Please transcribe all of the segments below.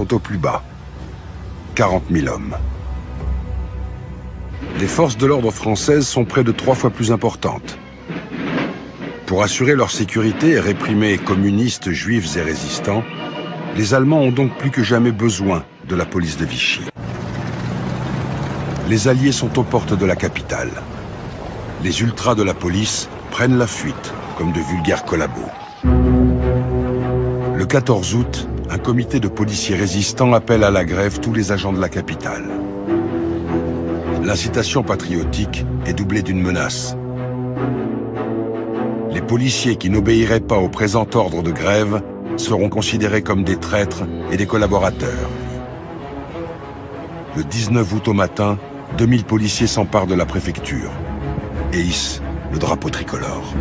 sont au plus bas. 40 000 hommes. Les forces de l'ordre françaises sont près de 3 fois plus importantes. Pour assurer leur sécurité et réprimer communistes, juifs et résistants, les Allemands ont donc plus que jamais besoin de la police de Vichy. Les Alliés sont aux portes de la capitale. Les ultras de la police prennent la fuite, comme de vulgaires collabos. Le 14 août, un comité de policiers résistants appelle à la grève tous les agents de la capitale. L'incitation patriotique est doublée d'une menace. Les policiers qui n'obéiraient pas au présent ordre de grève seront considérés comme des traîtres et des collaborateurs. Le 19 août au matin, 2000 policiers s'emparent de la préfecture et hissent le drapeau tricolore.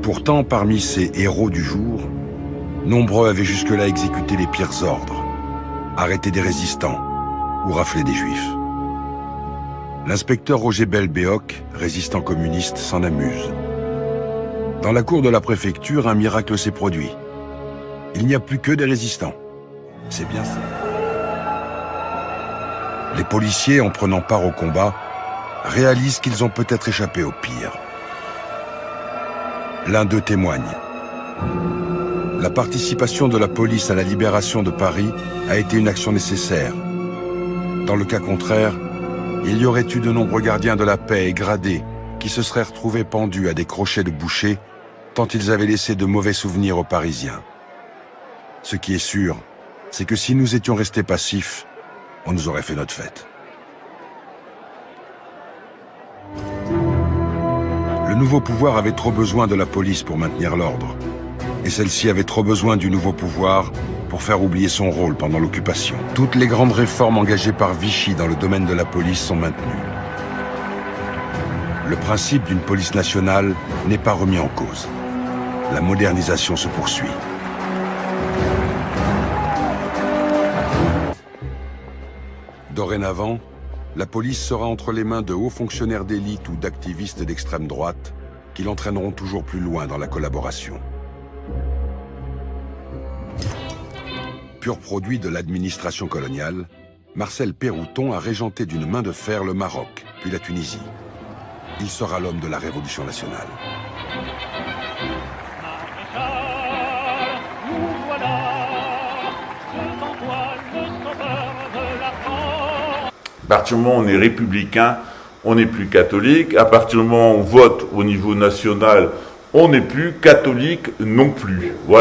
Pourtant, parmi ces héros du jour, nombreux avaient jusque-là exécuté les pires ordres, arrêté des résistants ou raflé des juifs. L'inspecteur Roger Belbéoc, résistant communiste, s'en amuse. Dans la cour de la préfecture, un miracle s'est produit. Il n'y a plus que des résistants. C'est bien ça. Les policiers, en prenant part au combat, réalisent qu'ils ont peut-être échappé au pire. L'un d'eux témoigne. La participation de la police à la libération de Paris a été une action nécessaire. Dans le cas contraire, il y aurait eu de nombreux gardiens de la paix et gradés qui se seraient retrouvés pendus à des crochets de boucher tant ils avaient laissé de mauvais souvenirs aux Parisiens. Ce qui est sûr, c'est que si nous étions restés passifs, on nous aurait fait notre fête. Le nouveau pouvoir avait trop besoin de la police pour maintenir l'ordre. Et celle-ci avait trop besoin du nouveau pouvoir pour faire oublier son rôle pendant l'occupation. Toutes les grandes réformes engagées par Vichy dans le domaine de la police sont maintenues. Le principe d'une police nationale n'est pas remis en cause. La modernisation se poursuit. Dorénavant, la police sera entre les mains de hauts fonctionnaires d'élite ou d'activistes d'extrême droite qui l'entraîneront toujours plus loin dans la collaboration. Pur produit de l'administration coloniale, Marcel Pérouton a régenté d'une main de fer le Maroc, puis la Tunisie. Il sera l'homme de la Révolution nationale. À partir du moment où on est républicain, on n'est plus catholique. À partir du moment où on vote au niveau national, on n'est plus catholique non plus. Voilà.